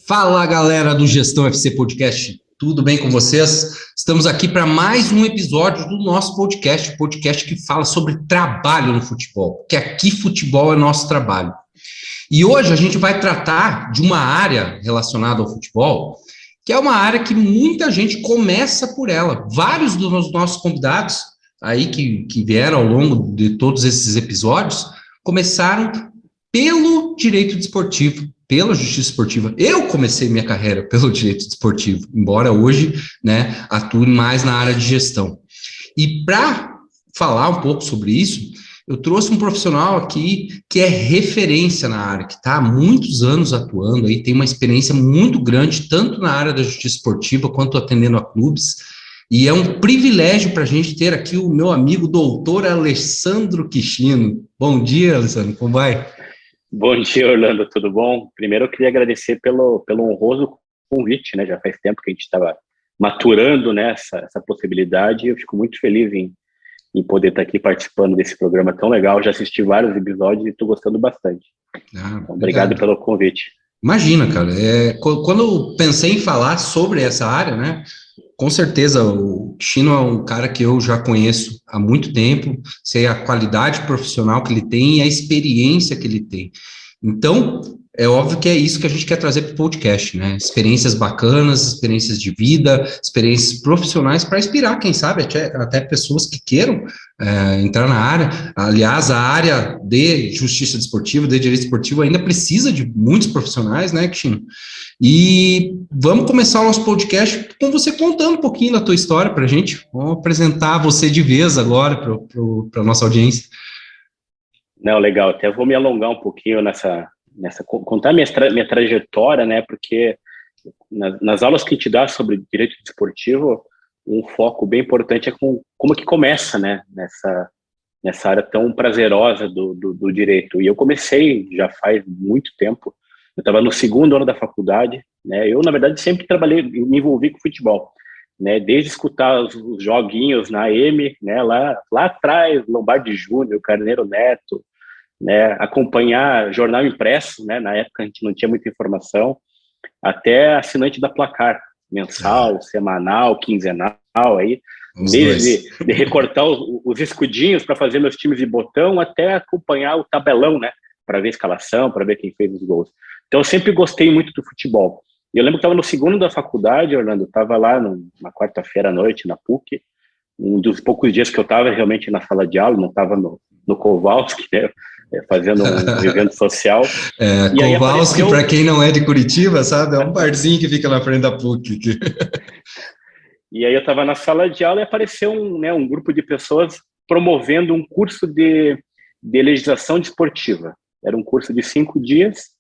Fala, galera do Gestão FC Podcast, tudo bem com vocês? Estamos aqui para mais um episódio do nosso podcast, o podcast que fala sobre trabalho no futebol, porque aqui futebol é nosso trabalho. E hoje a gente vai tratar de uma área relacionada ao futebol, que é uma área que muita gente começa por ela. Vários dos nossos convidados aí que vieram ao longo de todos esses episódios começaram pelo direito desportivo, pela justiça esportiva. Eu comecei minha carreira pelo direito desportivo, embora hoje, atue mais na área de gestão. E para falar um pouco sobre isso, eu trouxe um profissional aqui que é referência na área, que está há muitos anos atuando aí, tem uma experiência muito grande, tanto na área da justiça esportiva, quanto atendendo a clubes, e é um privilégio para a gente ter aqui o meu amigo doutor Alessandro Kishino. Bom dia, Alessandro, como vai? Bom dia, Orlando, tudo bom? Primeiro eu queria agradecer pelo honroso convite, já faz tempo que a gente estava maturando essa possibilidade, e eu fico muito feliz em poder estar aqui participando desse programa tão legal. Já assisti vários episódios e estou gostando bastante. Então, obrigado pelo convite. Imagina, cara, quando eu pensei em falar sobre essa área, com certeza o Kishino é um cara que eu já conheço há muito tempo, sei a qualidade profissional que ele tem e a experiência que ele tem. Então, é óbvio que é isso que a gente quer trazer para o podcast, experiências bacanas, experiências de vida, experiências profissionais para inspirar, quem sabe, até pessoas que queiram entrar na área. Aliás, a área de justiça desportiva, de direito esportivo, ainda precisa de muitos profissionais, Kishino? E vamos começar o nosso podcast com você contando um pouquinho da tua história para a gente. Vamos apresentar você de vez agora para a nossa audiência. Não, legal. Até vou me alongar um pouquinho contar minha trajetória, porque nas aulas que a gente dá sobre direito desportivo, um foco bem importante é como que começa, nessa área tão prazerosa do direito. E eu comecei já faz muito tempo. Eu estava no segundo ano da faculdade, Eu, na verdade, sempre trabalhei, me envolvi com futebol, Desde escutar os joguinhos na AM, lá atrás, Lombardi Júnior, Carneiro Neto, acompanhar jornal impresso, na época a gente não tinha muita informação, até assinante da Placar, mensal, semanal, quinzenal, aí, desde de recortar os escudinhos para fazer meus times de botão, até acompanhar o tabelão, para ver a escalação, para ver quem fez os gols. Então eu sempre gostei muito do futebol. E eu lembro que estava no segundo da faculdade, Orlando, estava lá numa quarta-feira à noite, na PUC, um dos poucos dias que eu estava realmente na sala de aula, não estava no Kowalski, fazendo um evento social. Kowalski, para quem não é de Curitiba, sabe, é um barzinho que fica na frente da PUC. E aí eu estava na sala de aula e apareceu um grupo de pessoas promovendo um curso de legislação desportiva. Era um curso de 5 dias,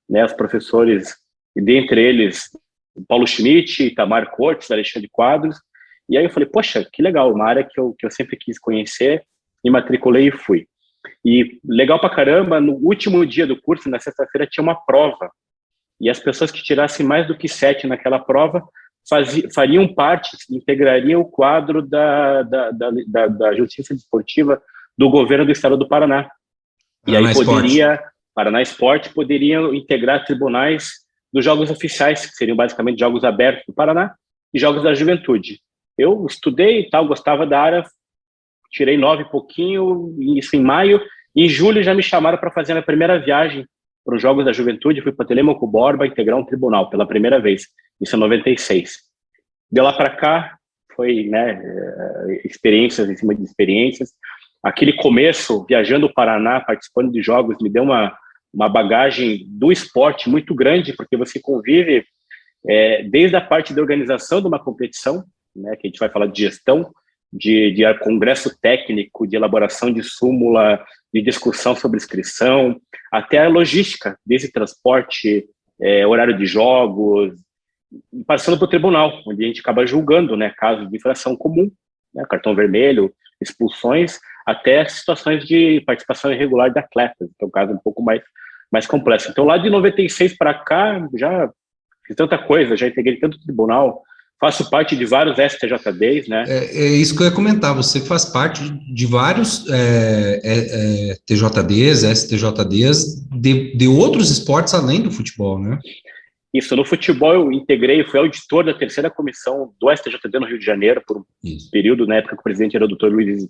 os professores, e dentre eles, Paulo Schmidt, Itamar Cortes, Alexandre Quadros. E aí eu falei, poxa, que legal, uma área que eu sempre quis conhecer, me matriculei e fui. E legal pra caramba, no último dia do curso, na sexta-feira, tinha uma prova. E as pessoas que tirassem mais do que 7 naquela prova fariam parte, integrariam o quadro da justiça desportiva do governo do estado do Paraná. E aí Paraná Esporte poderia integrar tribunais dos jogos oficiais, que seriam basicamente jogos abertos do Paraná e jogos da juventude. Eu estudei e tal, gostava da área, tirei 9 e pouquinho, isso em maio, e em julho já me chamaram para fazer a minha primeira viagem para os Jogos da Juventude. Fui para Telêmaco Borba integrar um tribunal pela primeira vez, isso em 96. De lá para cá, foi experiências em cima de experiências. Aquele começo, viajando o Paraná, participando de jogos, me deu uma bagagem do esporte muito grande, porque você convive desde a parte da organização de uma competição, que a gente vai falar de gestão, de congresso técnico, de elaboração de súmula, de discussão sobre inscrição, até a logística, desde transporte, horário de jogos, passando para o tribunal, onde a gente acaba julgando casos de infração comum, cartão vermelho, expulsões, até situações de participação irregular de atletas, que é um caso um pouco mais complexo. Então, lá de 96 para cá, já fiz tanta coisa, já integrei tanto tribunal, faço parte de vários STJDs, É isso que eu ia comentar, você faz parte de vários TJDs, STJDs, de outros esportes além do futebol, Isso, no futebol eu integrei, fui auditor da terceira comissão do STJD no Rio de Janeiro, por um período, na época que o presidente era o doutor Luiz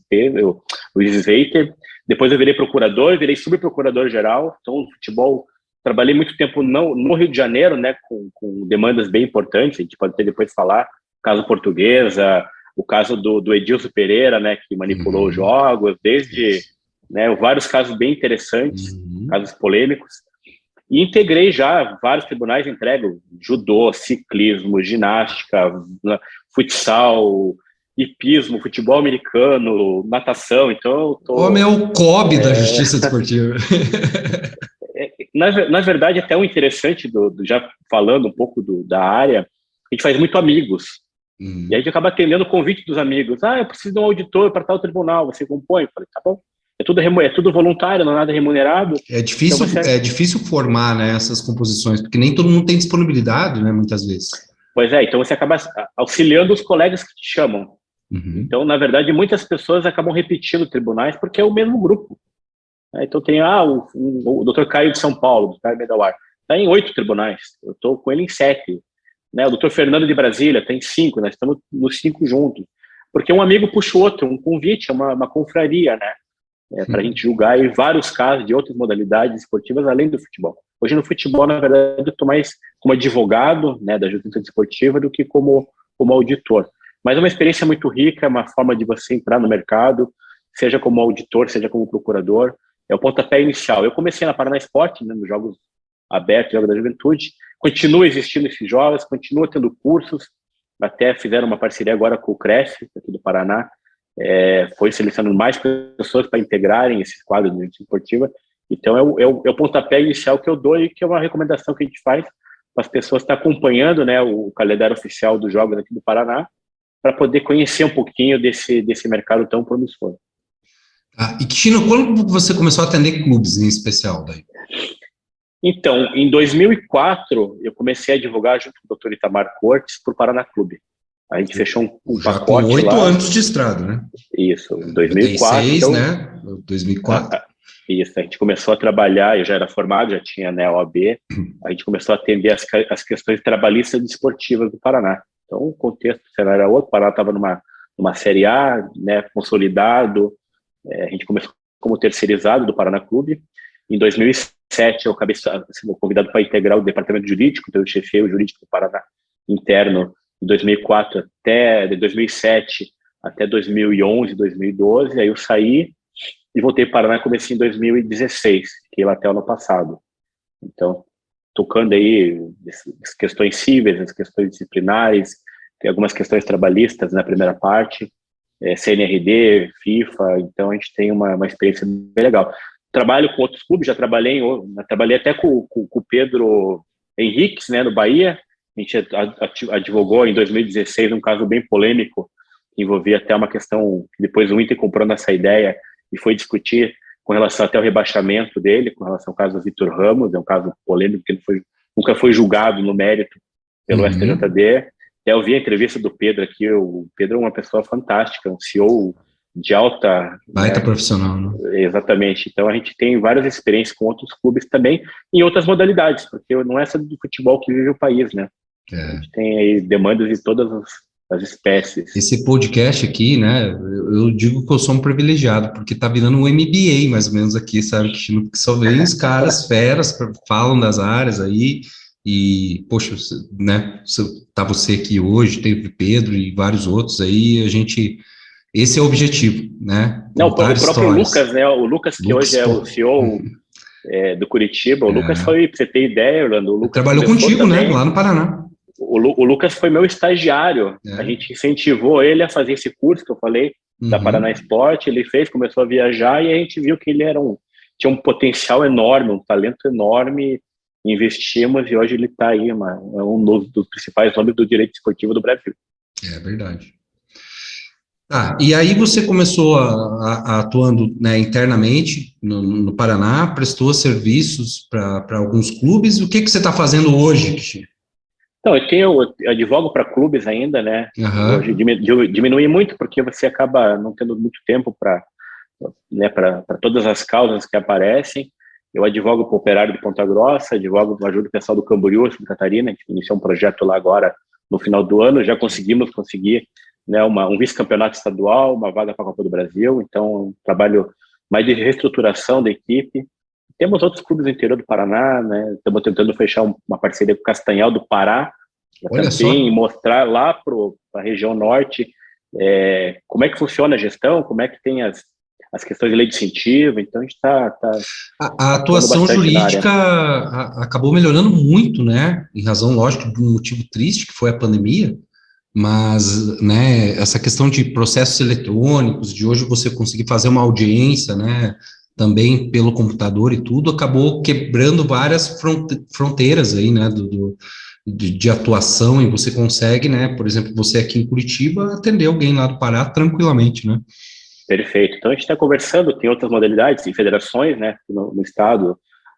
Sveiter. Depois eu virei procurador, virei subprocurador-geral. Então, no futebol, trabalhei muito tempo no Rio de Janeiro, né, com demandas bem importantes, a gente pode até depois falar, o caso Portuguesa, o caso do Edilson Pereira, né, que manipulou os jogos, desde, né, vários casos bem interessantes, casos polêmicos. E integrei já vários tribunais, entrego judô, ciclismo, ginástica, futsal, hipismo, futebol americano, natação. Então, eu tô... O homem é o COB da Justiça Desportiva. Na verdade, até o interessante, já falando um pouco da área, a gente faz muito amigos. E aí a gente acaba atendendo o convite dos amigos. Eu preciso de um auditor para tal tribunal, você compõe? Eu falei, tá bom. É tudo voluntário, não é nada remunerado. É difícil, então é difícil formar, né, essas composições, porque nem todo mundo tem disponibilidade, né, muitas vezes. Pois é, então você acaba auxiliando os colegas que te chamam. Então, na verdade, muitas pessoas acabam repetindo tribunais porque é o mesmo grupo. Então tem o Dr. Caio de São Paulo, do Caio Medawar, está em 8 tribunais, eu estou com ele em 7. Né? O Dr. Fernando de Brasília tem 5, nós estamos nos 5 juntos. Porque um amigo puxa o outro, um convite, uma confraria, né? Para a gente julgar em vários casos de outras modalidades esportivas além do futebol. Hoje no futebol, na verdade, eu estou mais como advogado, né, da justiça desportiva do que como auditor. Mas é uma experiência muito rica, é uma forma de você entrar no mercado, seja como auditor, seja como procurador. É o pontapé inicial. Eu comecei na Paraná Esporte, né, nos Jogos Abertos, Jogos da Juventude. Continua existindo esses jogos, continua tendo cursos. Até fizeram uma parceria agora com o Cresce, aqui do Paraná. Foi selecionando mais pessoas para integrarem esses quadros de justiça esportiva. Então, é o pontapé inicial que eu dou e que é uma recomendação que a gente faz para as pessoas estar acompanhando, né, o calendário oficial dos jogos aqui do Paraná, para poder conhecer um pouquinho desse mercado tão promissor. E, Quintino, quando você começou a atender clubes em especial? Daí? Então, em 2004, eu comecei a advogar junto com o Dr. Itamar Cortes para o Paraná Clube. A gente fechou um já pacote com 8 lá. anos de estrada, né? Isso, em 2004. 96, então, né? 2004. Isso, a gente começou a trabalhar, eu já era formado, já tinha, né, OAB, a gente começou a atender as questões trabalhistas e desportivas do Paraná. Então, o contexto do cenário era outro, o Paraná estava numa Série A, né, consolidado, a gente começou como terceirizado do Paraná Clube. Em 2007, eu acabei sendo convidado para integrar o departamento jurídico, então eu chefiei o jurídico do Paraná interno de 2004 de 2007 até 2011, 2012, aí eu saí e voltei para o Paraná, comecei em 2016, fiquei lá até o ano passado. Então, tocando aí as questões cíveis, as questões disciplinares, tem algumas questões trabalhistas na primeira parte, CNRD, FIFA, então a gente tem uma experiência bem legal. Trabalho com outros clubes, já trabalhei até com o Pedro Henriques, né, no Bahia. A gente advogou em 2016 um caso bem polêmico, que envolvia até uma questão que depois o Inter comprou nessa ideia e foi discutir com relação até ao rebaixamento dele, com relação ao caso do Vitor Ramos, é um caso polêmico que nunca foi julgado no mérito pelo STJD. Até eu vi a entrevista do Pedro aqui, o Pedro é uma pessoa fantástica, um CEO de alta... Baita, né, profissional, né? Exatamente. Então a gente tem várias experiências com outros clubes também, em outras modalidades, porque não é só do futebol que vive o país, né? A gente tem aí demandas de todas as espécies. Esse podcast aqui, né, eu digo que eu sou um privilegiado, porque tá virando um MBA, mais ou menos, aqui, sabe, Quintino? Porque só vem os caras feras, falam das áreas aí, e, poxa, né, tá você aqui hoje, tem o Pedro e vários outros aí, esse é o objetivo, né? Não, o próprio Lucas, né, o Lucas que hoje é o CEO do Curitiba, o Lucas foi, pra você ter ideia, Orlando, o Lucas trabalhou contigo, também, né, lá no Paraná. O Lucas foi meu estagiário, a gente incentivou ele a fazer esse curso que eu falei, da Paraná Esporte, ele fez, começou a viajar e a gente viu que ele tinha um potencial enorme, um talento enorme, investimos e hoje ele está aí, um dos principais nomes do direito esportivo do Brasil. É verdade. E aí você começou atuando, né, internamente no Paraná, prestou serviços para alguns clubes. O que você está fazendo hoje, Cristian? Então, eu advogo para clubes ainda, né? Hoje diminui muito porque você acaba não tendo muito tempo para todas as causas que aparecem. Eu advogo para o Operário de Ponta Grossa, ajudo o pessoal do Camboriú, Santa Catarina. A gente iniciou um projeto lá agora no final do ano, já conseguir, né, um vice-campeonato estadual, uma vaga para a Copa do Brasil. Então, um trabalho mais de reestruturação da equipe. Temos outros clubes no interior do Paraná, né? Estamos tentando fechar uma parceria com o Castanhal do Pará, para também mostrar lá para a região norte como é que funciona a gestão, como é que tem as questões de lei de incentivo. Então, a gente está... A atuação jurídica acabou melhorando muito, né? Em razão, lógico, de um motivo triste, que foi a pandemia, mas, né, essa questão de processos eletrônicos, de hoje você conseguir fazer uma audiência, né, também pelo computador e tudo, acabou quebrando várias fronteiras aí, né, de atuação, e você consegue, né, por exemplo, você aqui em Curitiba, atender alguém lá do Pará tranquilamente, né? Perfeito. Então, a gente está conversando, tem outras modalidades e federações, né, no estado,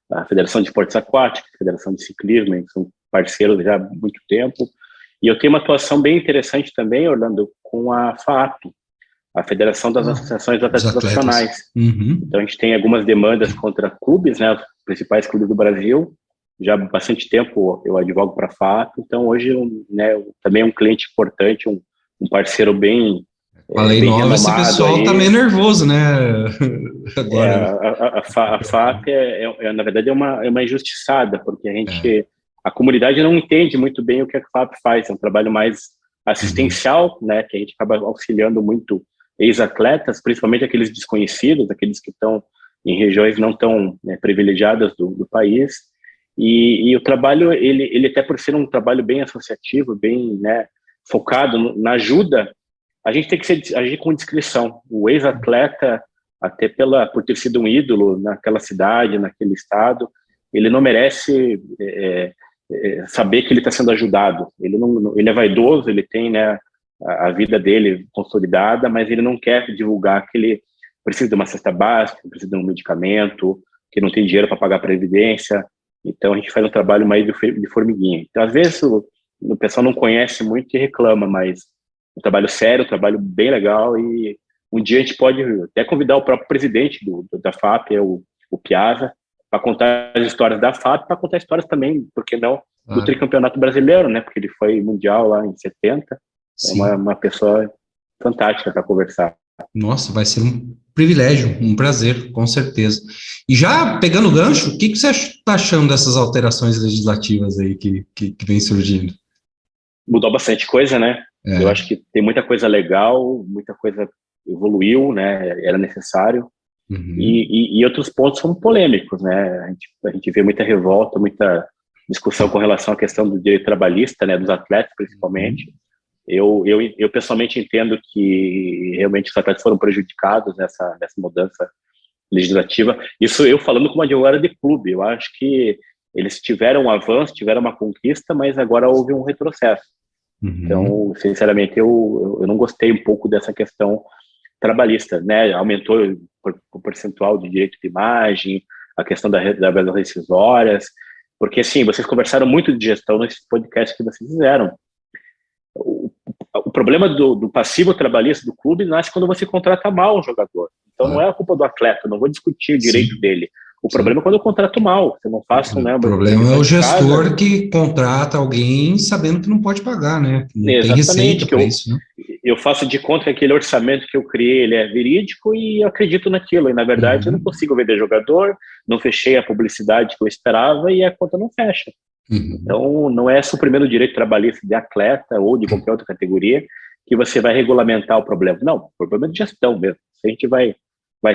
a Federação de Esportes Aquáticos, a Federação de Ciclismo, são parceiros já há muito tempo. E eu tenho uma atuação bem interessante também, Orlando, com a FAAP, a Federação das Associações de Atletas Profissionais. Uhum. Então, a gente tem algumas demandas contra clubes, né, os principais clubes do Brasil. Já há bastante tempo eu advogo para a FAAP, então hoje, né, também é um cliente importante, um parceiro bem... A lei nova, esse pessoal está meio nervoso, né? Agora. A FAAP, na verdade, é uma injustiçada, porque a comunidade não entende muito bem o que a FAAP faz. É um trabalho mais assistencial, né? Que a gente acaba auxiliando muito ex-atletas, principalmente aqueles desconhecidos, aqueles que estão em regiões não tão, né, privilegiadas do país. E o trabalho, ele até por ser um trabalho bem associativo, bem, né, focado na ajuda, a gente tem que agir com discrição. O ex-atleta, até por ter sido um ídolo naquela cidade, naquele estado, ele não merece saber que ele está sendo ajudado. Ele é vaidoso, ele tem, né, a vida dele consolidada, mas ele não quer divulgar que ele precisa de uma cesta básica, precisa de um medicamento, que não tem dinheiro para pagar a previdência. Então, a gente faz um trabalho mais de formiguinha. Então, às vezes, o pessoal não conhece muito e reclama, mas um trabalho sério, um trabalho bem legal, e um dia a gente pode até convidar o próprio presidente da FAAP, o Piazza, para contar as histórias da FAAP, para contar histórias também, por que não, do tricampeonato brasileiro, né? Porque ele foi mundial lá em 70. Sim. É uma pessoa fantástica para conversar. Nossa, vai ser um privilégio, um prazer, com certeza. E já pegando o gancho, o que você está achando dessas alterações legislativas aí que vem surgindo? Mudou bastante coisa, né? Eu acho que tem muita coisa legal, muita coisa evoluiu, né? Era necessário. Uhum. E outros pontos são polêmicos, né? A gente vê muita revolta, muita discussão com relação à questão do direito trabalhista, né? Dos atletas, principalmente. Uhum. Eu pessoalmente entendo que realmente os atletas foram prejudicados nessa mudança legislativa. Isso eu falando como advogado de clube. Eu acho que eles tiveram um avanço, tiveram uma conquista, mas agora houve um retrocesso. Uhum. Então, sinceramente, eu não gostei um pouco dessa questão trabalhista, né? Aumentou o percentual de direito de imagem, a questão das rescisórias, porque, assim, vocês conversaram muito de gestão nesse podcast que vocês fizeram. O problema do passivo trabalhista do clube nasce quando você contrata mal um jogador. Então, não é a culpa do atleta, não vou discutir o direito dele. O problema é quando eu contrato mal, você não faço... O problema é o gestor que contrata alguém sabendo que não pode pagar, né? Não tem receita para isso, né? Eu faço de conta que aquele orçamento que eu criei, ele é verídico e eu acredito naquilo. E, na verdade, eu não consigo vender jogador, não fechei a publicidade que eu esperava e a conta não fecha. Uhum. Então, não é suprimir o direito trabalhista de atleta ou de qualquer outra categoria que você vai regulamentar o problema. Não, o problema é de gestão mesmo. A gente vai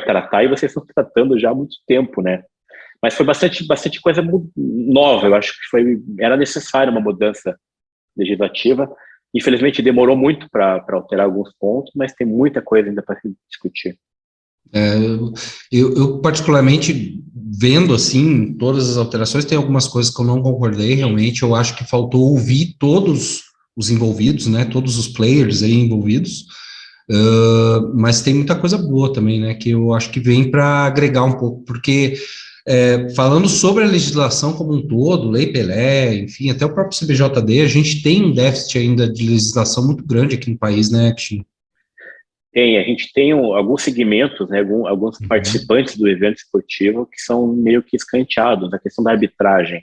tratar, e vocês estão tratando já há muito tempo, né? Mas foi bastante coisa nova. Eu acho que era necessária uma mudança legislativa. Infelizmente, demorou muito para alterar alguns pontos, mas tem muita coisa ainda para se discutir. Eu particularmente, vendo, assim, todas as alterações, tem algumas coisas que eu não concordei, realmente. Eu acho que faltou ouvir todos os envolvidos, né? Todos os players aí envolvidos. Mas tem muita coisa boa também, né, que eu acho que vem para agregar um pouco, porque falando sobre a legislação como um todo, Lei Pelé, enfim, até o próprio CBJD, a gente tem um déficit ainda de legislação muito grande aqui no país, né, Cristiano? A gente tem alguns segmentos, né, alguns participantes do evento esportivo que são meio que escanteados, a questão da arbitragem.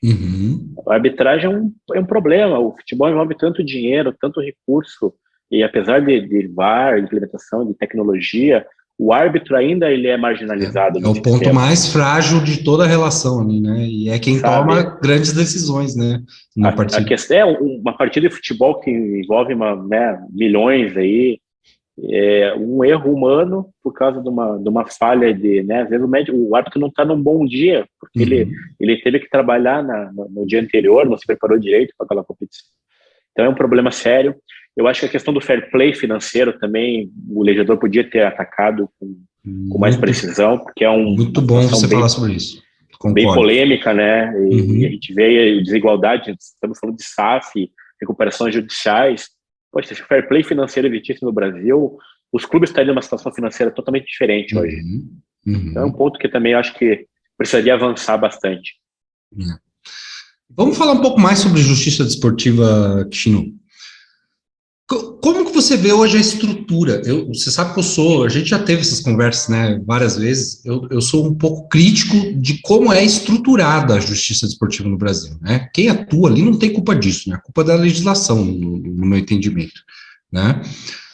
A arbitragem é um problema, o futebol envolve tanto dinheiro, tanto recurso, e apesar de VAR, implementação de tecnologia, o árbitro ainda ele é marginalizado no sistema. Ponto mais frágil de toda a relação ali, né? E é quem toma grandes decisões, né? A questão é uma partida de futebol que envolve milhões aí, um erro humano por causa de uma falha né, às vezes o árbitro não está num bom dia, porque ele teve que trabalhar no dia anterior, não se preparou direito para aquela competição. Então é um problema sério. Eu acho que a questão do fair play financeiro também, o legislador podia ter atacado com mais precisão, porque é muito bom você falar sobre isso. Concordo. Bem polêmica, né? E a gente vê a desigualdade, estamos falando de SAF, recuperações judiciais. Poxa, se o fair play financeiro existisse no Brasil, os clubes estariam numa situação financeira totalmente diferente hoje. Então é um ponto que também eu acho que precisaria avançar bastante. Vamos falar um pouco mais sobre justiça desportiva, Kishino. Como que você vê hoje a estrutura? Você sabe que a gente já teve essas conversas, né, várias vezes. Eu sou um pouco crítico de como é estruturada a justiça desportiva no Brasil, né? Quem atua ali não tem culpa disso, né? A culpa é da legislação, no meu entendimento, né?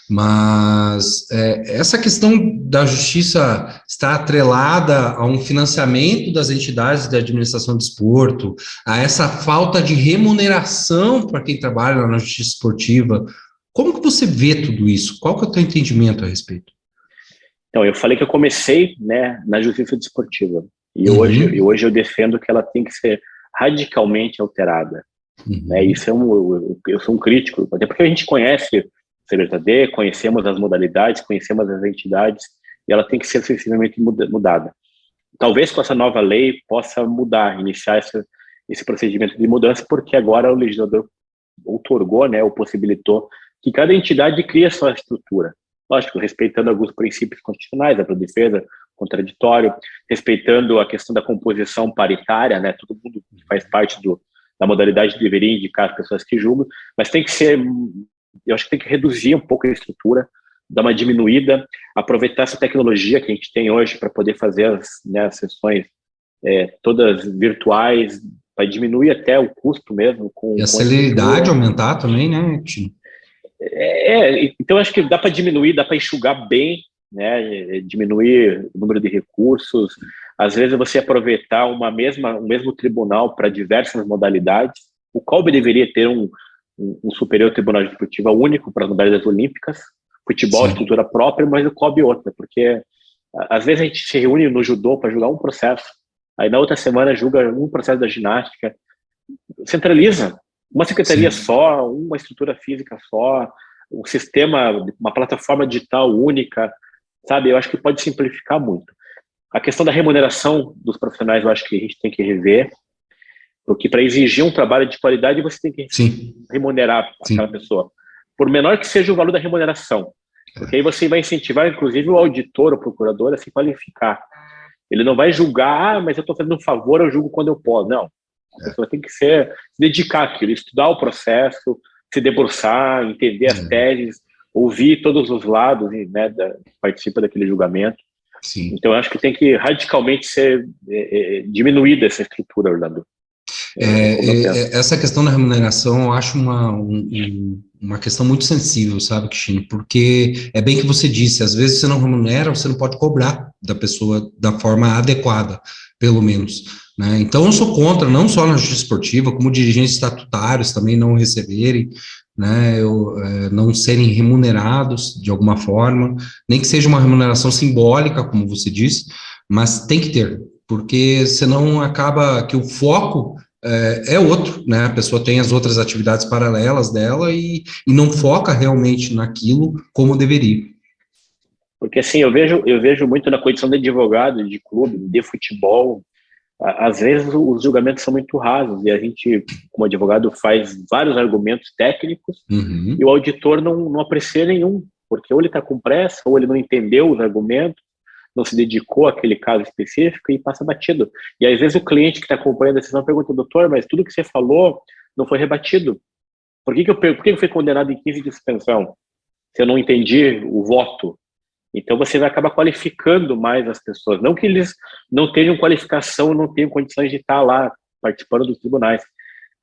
Mas essa questão da justiça está atrelada a um financiamento das entidades de administração de desporto, a essa falta de remuneração para quem trabalha na justiça esportiva. Como que você vê tudo isso? Qual que é o teu entendimento a respeito? Então, eu falei que eu comecei, né, na justiça desportiva. E hoje eu defendo que ela tem que ser radicalmente alterada. Né? Isso eu sou um crítico, até porque a gente conhece o CBJD, conhecemos as modalidades, conhecemos as entidades, e ela tem que ser sensivelmente mudada. Talvez com essa nova lei possa mudar, iniciar esse procedimento de mudança, porque agora o legislador outorgou, né, ou possibilitou que cada entidade crie a sua estrutura. Lógico, respeitando alguns princípios constitucionais, a defesa, contraditório, respeitando a questão da composição paritária, né, todo mundo que faz parte da modalidade deveria indicar as pessoas que julgam, mas tem que ser, eu acho que tem que reduzir um pouco a estrutura, dar uma diminuída, aproveitar essa tecnologia que a gente tem hoje para poder fazer as sessões todas virtuais, para diminuir até o custo mesmo. E a celeridade aumentar também, né, Tim? Então acho que dá para diminuir, dá para enxugar bem, né, diminuir o número de recursos, às vezes você aproveitar o mesmo tribunal para diversas modalidades. O COB deveria ter um superior tribunal de esportiva único para as modalidades olímpicas, futebol, estrutura própria, mas o COB outra, porque às vezes a gente se reúne no judô para julgar um processo, aí na outra semana julga um processo da ginástica, centraliza. Uma secretaria só, uma estrutura física só, um sistema, uma plataforma digital única, sabe? Eu acho que pode simplificar muito. A questão da remuneração dos profissionais, eu acho que a gente tem que rever, porque para exigir um trabalho de qualidade, você tem que remunerar aquela pessoa, por menor que seja o valor da remuneração, porque aí você vai incentivar, inclusive, o auditor, o procurador a se qualificar. Ele não vai julgar, mas eu estou fazendo um favor, eu julgo quando eu posso. Não. A pessoa tem que se dedicar àquilo, estudar o processo, se debruçar, entender as teses, ouvir todos os lados, né, que participa daquele julgamento. Sim. Então, eu acho que tem que radicalmente ser diminuída essa estrutura, Orlando. Essa questão da remuneração, eu acho uma questão muito sensível, sabe, Kishino? Porque é bem que você disse, às vezes você não remunera, você não pode cobrar da pessoa da forma adequada, pelo menos, né? Então eu sou contra, não só na justiça esportiva, como dirigentes estatutários também não receberem, né, não serem remunerados de alguma forma, nem que seja uma remuneração simbólica, como você disse, mas tem que ter, porque senão acaba que o foco é outro, né? A pessoa tem as outras atividades paralelas dela e não foca realmente naquilo como deveria. Porque assim, eu vejo muito na condição de advogado, de clube, de futebol, às vezes os julgamentos são muito rasos e a gente, como advogado, faz vários argumentos técnicos e o auditor não aprecia nenhum, porque ou ele está com pressa, ou ele não entendeu os argumentos, não se dedicou àquele caso específico e passa batido. E às vezes o cliente que está acompanhando a decisão pergunta, doutor, mas tudo que você falou não foi rebatido. Por que eu fui condenado em 15 de suspensão? Se eu não entendi o voto? Então você vai acabar qualificando mais as pessoas. Não que eles não tenham qualificação, não tenham condições de estar lá participando dos tribunais,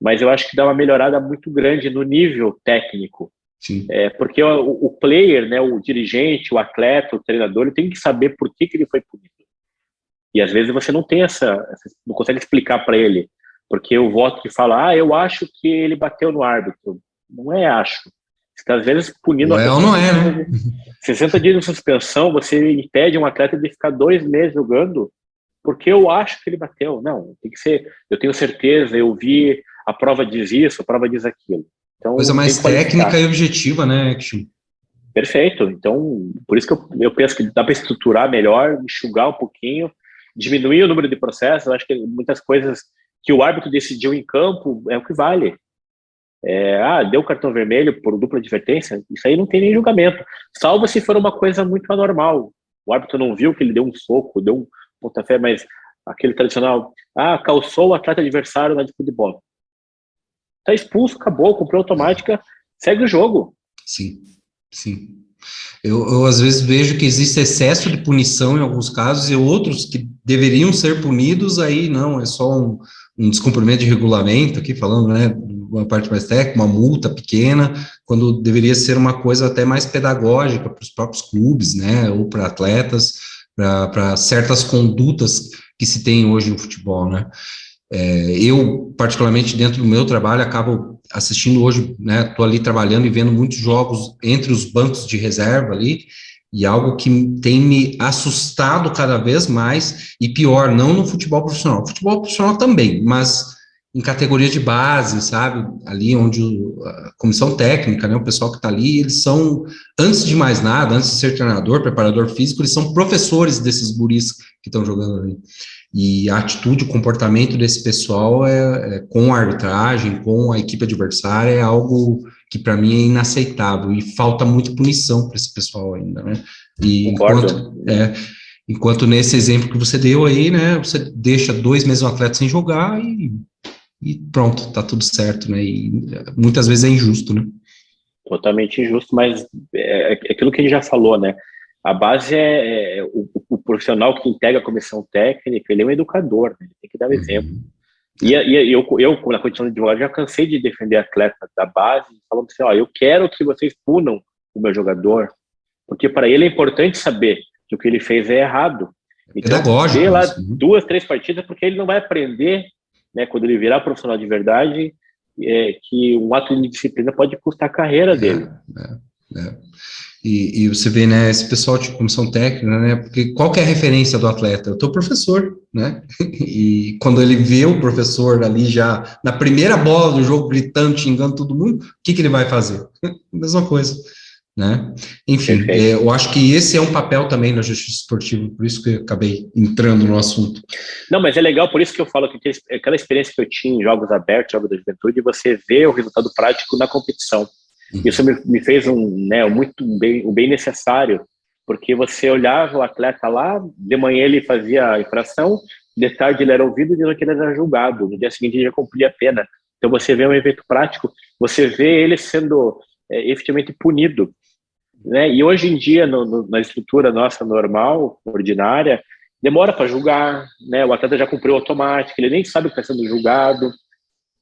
mas eu acho que dá uma melhorada muito grande no nível técnico. Sim. Porque o player, né, o dirigente, o atleta, o treinador, ele tem que saber por que ele foi punido. E às vezes você não tem não consegue explicar para ele, porque o voto que fala, eu acho que ele bateu no árbitro. Não é acho. Você está às vezes punindo Não a é ou pessoa. não é, né? 60 dias de suspensão, você impede um atleta de ficar 2 meses jogando, porque eu acho que ele bateu. Não, tem que ser, eu tenho certeza, eu vi, a prova diz isso, a prova diz aquilo. Então, Coisa tem mais que qualificar. técnica e objetiva, né, Action? Perfeito. Então, por isso que eu penso que dá para estruturar melhor, enxugar um pouquinho, diminuir o número de processos. Eu acho que muitas coisas que o árbitro decidiu em campo é o que vale. Deu cartão vermelho por dupla advertência, isso aí não tem nem julgamento, salvo se for uma coisa muito anormal. O árbitro não viu que ele deu um soco, deu um pontapé, mas aquele tradicional, calçou o atleta adversário na disputa de bola. Tá expulso, acabou, cumpriu automática, segue o jogo. Sim, sim. Eu às vezes vejo que existe excesso de punição em alguns casos e outros que deveriam ser punidos, aí não, é só um descumprimento de regulamento, aqui falando, né, uma parte mais técnica, uma multa pequena, quando deveria ser uma coisa até mais pedagógica para os próprios clubes, né, ou para atletas, para certas condutas que se tem hoje no futebol, né. Eu, particularmente, dentro do meu trabalho, acabo assistindo hoje, né, estou ali trabalhando e vendo muitos jogos entre os bancos de reserva ali, e algo que tem me assustado cada vez mais, e pior, não no futebol profissional também, mas em categoria de base, sabe, ali onde a comissão técnica, né, o pessoal que está ali, eles são, antes de mais nada, antes de ser treinador, preparador físico, eles são professores desses guris que estão jogando ali. E a atitude, o comportamento desse pessoal com a arbitragem, com a equipe adversária, é algo que para mim é inaceitável e falta muita punição para esse pessoal ainda, né? E enquanto nesse exemplo que você deu aí, né, você deixa 2 meses o atleta sem jogar e pronto, tá tudo certo, né? E muitas vezes é injusto, né? Totalmente injusto, mas é aquilo que a gente já falou, né? A base o profissional que integra a comissão técnica, ele é um educador, né? Ele tem que dar o exemplo. E eu, na condição de advogado, já cansei de defender atleta da base, falando assim, eu quero que vocês punam o meu jogador, porque para ele é importante saber que o que ele fez é errado. Então, Pedagógico, dê lá isso. 2, 3 partidas, porque ele não vai aprender, né, quando ele virar profissional de verdade, que um ato de disciplina pode custar a carreira dele. E você vê, né, esse pessoal de comissão técnica, né, porque qual que é a referência do atleta? O teu professor, né, e quando ele vê o professor ali já na primeira bola do jogo gritando, xingando todo mundo, o que ele vai fazer? Mesma coisa, né, enfim, eu acho que esse é um papel também na justiça esportiva, por isso que eu acabei entrando no assunto. Não, mas é legal, por isso que eu falo que aquela experiência que eu tinha em jogos abertos, jogos da juventude, você vê o resultado prático na competição. Isso me fez um bem necessário, porque você olhava o atleta lá, de manhã ele fazia a infração, de tarde ele era ouvido e de noite ele era julgado, no dia seguinte ele já cumpria a pena. Então você vê um evento prático, você vê ele sendo efetivamente punido, né? E hoje em dia, na estrutura nossa normal, ordinária, demora para julgar, né? O atleta já cumpriu automático, ele nem sabe que está sendo julgado,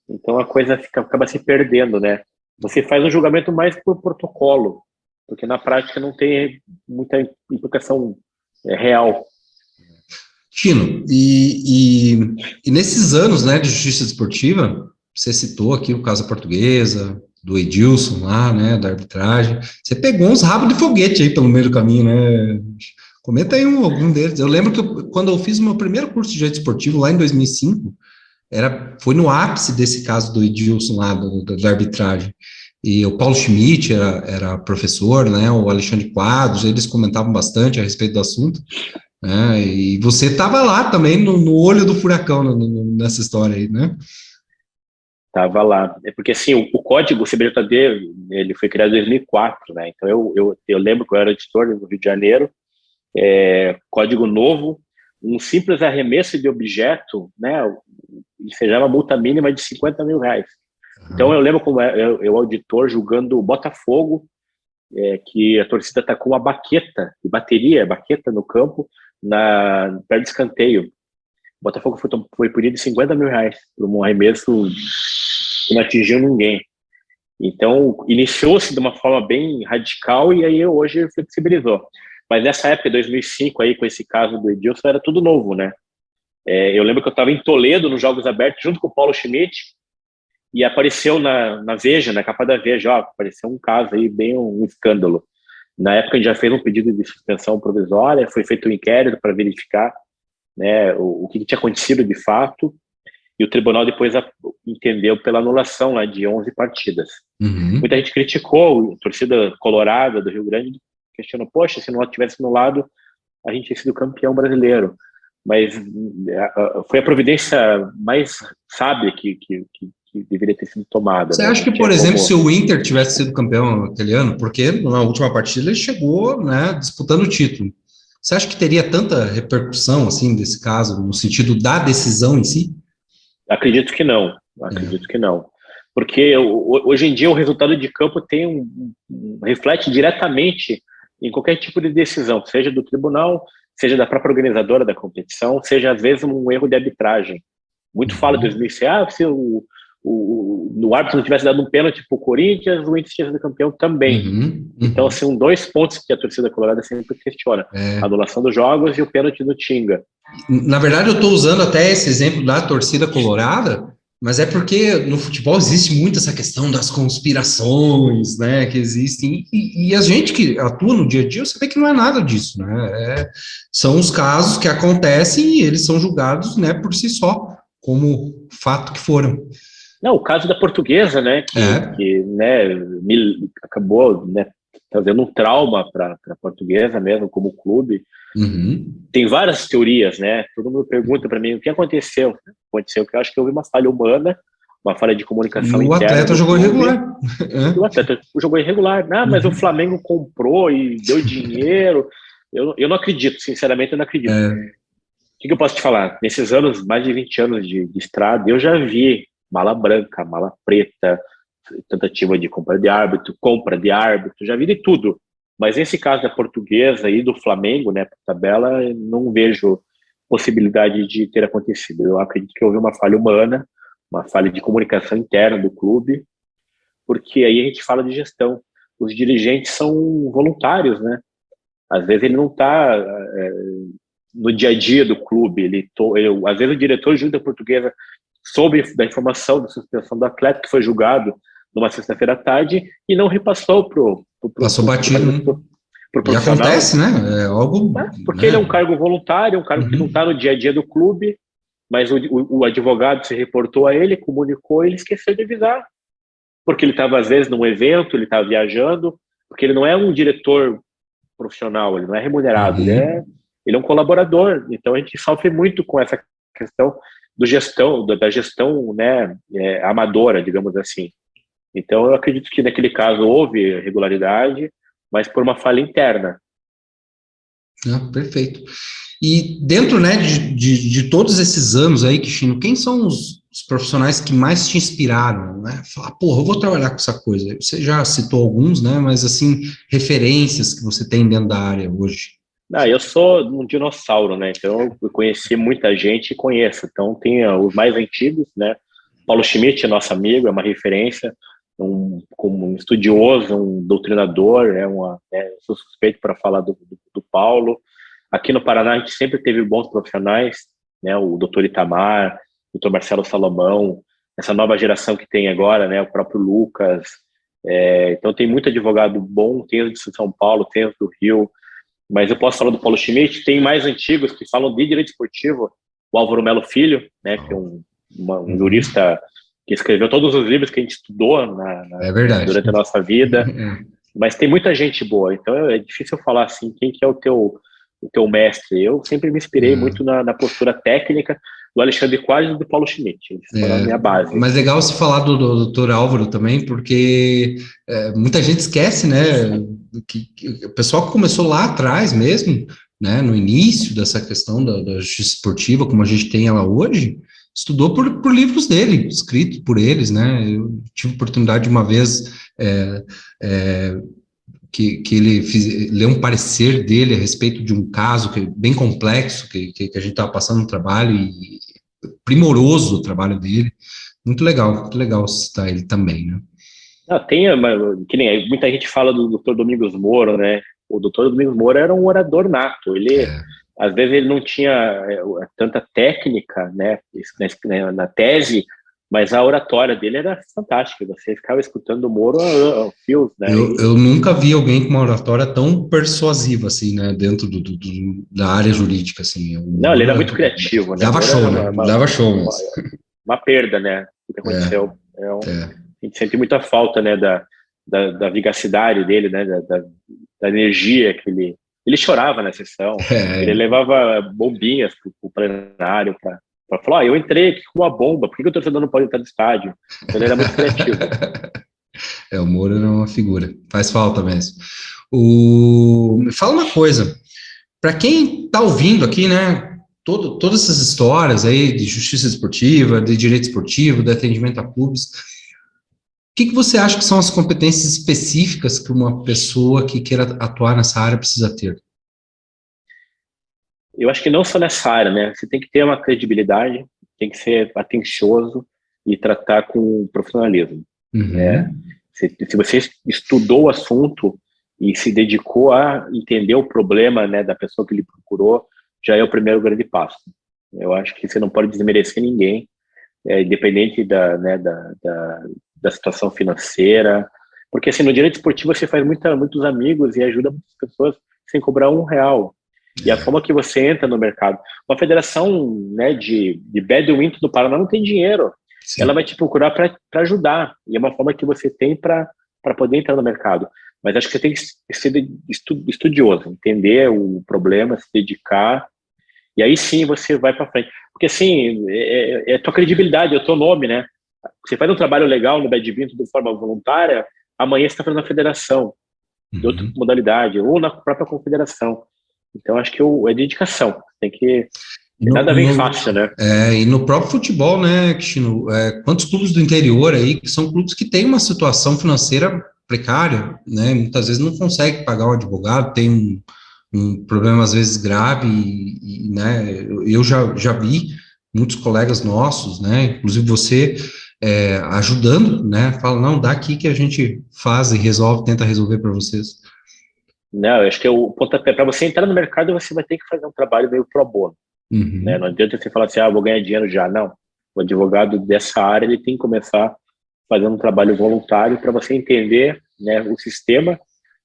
então a coisa acaba se perdendo, né? Você faz um julgamento mais por protocolo, porque na prática não tem muita implicação real. Tino, e nesses anos, né, de justiça desportiva, você citou aqui o caso Portuguesa, do Edilson lá, né, da arbitragem, você pegou uns rabos de foguete aí pelo meio do caminho, né? Comenta aí algum deles. Eu lembro que quando eu fiz o meu primeiro curso de direito esportivo, lá em 2005, foi no ápice desse caso do Edilson lá, da arbitragem. E o Paulo Schmidt era professor, né, o Alexandre Quadros, eles comentavam bastante a respeito do assunto, né, e você estava lá também no olho do furacão nessa história aí, né? Estava lá. É porque, assim, o código CBJD, ele foi criado em 2004, né? Então, eu lembro que eu era editor no Rio de Janeiro, código novo, um simples arremesso de objeto, né, seja uma multa mínima de 50 mil reais. Então, eu lembro como eu auditor, julgando o Botafogo, que a torcida tacou uma baqueta no campo, perto do escanteio. O Botafogo foi punido de R$50 mil por um arremesso que não atingiu ninguém. Então, iniciou-se de uma forma bem radical e aí hoje flexibilizou. Mas nessa época, 2005, aí, com esse caso do Edilson, era tudo novo, né? Eu lembro que eu estava em Toledo, nos Jogos Abertos, junto com o Paulo Schmidt, e apareceu na Veja, na capa da Veja, apareceu um caso aí, bem um escândalo. Na época, a gente já fez um pedido de suspensão provisória, foi feito um inquérito para verificar, né, o que tinha acontecido de fato, e o tribunal depois entendeu pela anulação lá de 11 partidas. Uhum. Muita gente criticou, a torcida colorada do Rio Grande questionou, poxa, se não tivesse anulado, a gente tinha sido campeão brasileiro. Mas foi a providência mais sábia que deveria ter sido tomada. Você né? acha que, por exemplo, se o Inter tivesse sido campeão aquele ano, porque na última partida ele chegou, né, disputando o título, você acha que teria tanta repercussão, assim, desse caso, no sentido da decisão em si? Acredito que não. Porque hoje em dia o resultado de campo reflete diretamente em qualquer tipo de decisão, seja do tribunal, seja da própria organizadora da competição, seja às vezes um erro de arbitragem. Muito fala 2006, se o árbitro não tivesse dado um pênalti para o Corinthians, o Inter tinha sido campeão também. Então, são 2 pontos que a torcida colorada sempre questiona. A anulação dos jogos e o pênalti do Tinga. Na verdade, eu estou usando até esse exemplo da torcida colorada, mas é porque no futebol existe muito essa questão das conspirações, né, que existem, e a gente que atua no dia a dia, você vê que não é nada disso, né, são os casos que acontecem e eles são julgados, né, por si só, como fato que foram. Não, o caso da Portuguesa, né, que né, acabou, né, trazendo um trauma para a Portuguesa mesmo, como clube. Tem várias teorias, né? Todo mundo pergunta para mim o que aconteceu. Aconteceu que eu acho que houve uma falha humana, uma falha de comunicação interna. O atleta jogou irregular. O atleta jogou irregular. Mas o Flamengo comprou e deu dinheiro. Eu não acredito, sinceramente, eu não acredito. O que eu posso te falar? Nesses anos, mais de 20 anos de estrada, eu já vi mala branca, mala preta, tentativa de compra de árbitro, já vi de tudo. Mas nesse caso da Portuguesa e do Flamengo, né, por tabela, não vejo possibilidade de ter acontecido. Eu acredito que houve uma falha humana, uma falha de comunicação interna do clube, porque aí a gente fala de gestão. Os dirigentes são voluntários, né? Às vezes ele não está no dia a dia do clube. Às vezes o diretor junto da Portuguesa soube da informação da suspensão do atleta, que foi julgado numa sexta-feira à tarde, e não repassou Passou batido. pro E acontece, né? É algo... Porque ele é um cargo voluntário, um cargo que não está no dia a dia do clube, mas o advogado se reportou a ele, comunicou, e ele esqueceu de avisar. Porque ele estava, às vezes, num evento, ele estava viajando, porque ele não é um diretor profissional, ele não é remunerado, ele é um colaborador. Então, a gente sofre muito com essa questão da gestão, né, amadora, digamos assim. Então, eu acredito que naquele caso houve irregularidade, mas por uma falha interna. Perfeito. E dentro, né, de todos esses anos aí, Quixino, quem são os profissionais que mais te inspiraram, né? Falar, porra, eu vou trabalhar com essa coisa. Você já citou alguns, né, mas assim, referências que você tem dentro da área hoje. Eu sou um dinossauro, né? Então eu conheci muita gente e conheço. Então tem os mais antigos, né? Paulo Schmidt é nosso amigo, é uma referência, como um estudioso, um doutrinador, sou suspeito para falar do Paulo. Aqui no Paraná a gente sempre teve bons profissionais, né? O doutor Itamar, o doutor Marcelo Salomão, essa nova geração que tem agora, né? O próprio Lucas. Então tem muito advogado bom, tem os de São Paulo, tem os do Rio. Mas eu posso falar do Paulo Schmidt, tem mais antigos que falam de direito esportivo, o Álvaro Melo Filho, né, que é um jurista que escreveu todos os livros que a gente estudou durante a nossa vida, mas tem muita gente boa, então é difícil falar assim, quem que é o teu mestre. Eu sempre me inspirei muito na postura técnica do Alexandre Quadros e do Paulo Schmidt, eles foram a minha base. Mas legal você falar do doutor Álvaro também, porque muita gente esquece, né, que o pessoal que começou lá atrás mesmo, né, no início dessa questão da justiça esportiva, como a gente tem ela hoje, estudou por livros dele, escritos por eles, né. Eu tive a oportunidade de uma vez que ele leu um parecer dele a respeito de um caso que é bem complexo, que a gente estava passando no trabalho, e primoroso o trabalho dele. Muito legal citar ele também, né? Não, que nem muita gente fala do Dr. Domingos Moura, né? O Dr. Domingos Moura era um orador nato. Ele, às vezes, ele não tinha tanta técnica, né, na tese, mas a oratória dele era fantástica. Você ficava escutando o Moro a fios, né? Eu nunca vi alguém com uma oratória tão persuasiva, assim, né, dentro da área jurídica, assim. Não, ele era muito criativo, né? Dava show, né? Dava show mesmo. Uma perda, né? O que aconteceu. A gente sente muita falta, né, da vivacidade dele, né, da energia que ele chorava na sessão. Ele levava bombinhas pro plenário para falar, eu entrei aqui com uma bomba, por que o torcedor não pode entrar no estádio? Então, ele era muito criativo. O Moro era uma figura, faz falta mesmo. Me fala uma coisa, para quem está ouvindo aqui, né, todas essas histórias aí de justiça esportiva, de direito esportivo, de atendimento a clubes, o que você acha que são as competências específicas que uma pessoa que queira atuar nessa área precisa ter? Eu acho que não só nessa área, né? Você tem que ter uma credibilidade, tem que ser atencioso e tratar com profissionalismo. Né? Se você estudou o assunto e se dedicou a entender o problema, né, da pessoa que lhe procurou, já é o primeiro grande passo. Eu acho que você não pode desmerecer ninguém, independente da situação financeira, porque assim, no direito esportivo você faz muitos amigos e ajuda muitas pessoas sem cobrar R$1. E a forma que você entra no mercado. Uma federação, né, de badminton do Paraná não tem dinheiro. Sim. Ela vai te procurar para ajudar. E é uma forma que você tem para poder entrar no mercado. Mas acho que você tem que ser estudioso, entender o problema, se dedicar. E aí sim você vai para frente. Porque assim, é tua credibilidade, é o teu nome, né? Você faz um trabalho legal no badminton de forma voluntária, amanhã você está fazendo na federação, de outra modalidade, ou na própria confederação. Então, acho que é dedicação. Tem que... nada vem fácil, né? E no próprio futebol, né, Cristiano? Quantos clubes do interior aí, que são clubes que têm uma situação financeira precária, né? Muitas vezes não consegue pagar o advogado, tem um problema, às vezes, grave, né? Eu já vi muitos colegas nossos, né? Inclusive você ajudando, né? Fala, não, dá aqui que a gente faz e resolve, tenta resolver para vocês. Não, eu acho que o pontapé, para você entrar no mercado, você vai ter que fazer um trabalho meio pro bono. Né? Não adianta você falar assim, vou ganhar dinheiro já. Não. O advogado dessa área, ele tem que começar fazendo um trabalho voluntário para você entender, né, o sistema,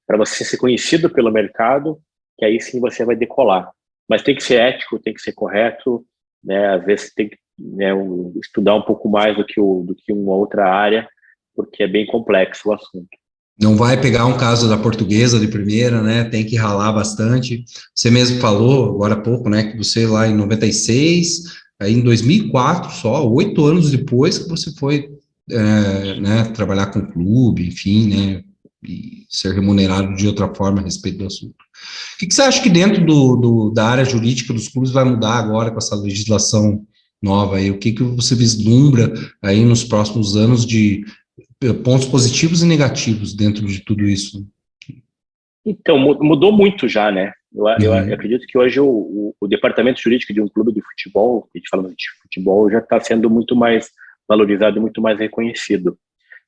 para você ser conhecido pelo mercado, que aí sim você vai decolar. Mas tem que ser ético, tem que ser correto, né? Às vezes tem que, né, estudar um pouco mais do que uma outra área, porque é bem complexo o assunto. Não vai pegar um caso da Portuguesa de primeira, né? Tem que ralar bastante. Você mesmo falou agora há pouco, né? Que você lá em 96, aí em 2004, só 8 anos depois que você foi, né? Trabalhar com o clube, enfim, né? E ser remunerado de outra forma a respeito do assunto. O que você acha que dentro da área jurídica dos clubes vai mudar agora com essa legislação nova aí? O que você vislumbra aí nos próximos anos de pontos positivos e negativos dentro de tudo isso? Então, mudou muito já, né? Eu acredito que hoje o departamento jurídico de um clube de futebol, a gente fala de futebol, já está sendo muito mais valorizado e muito mais reconhecido.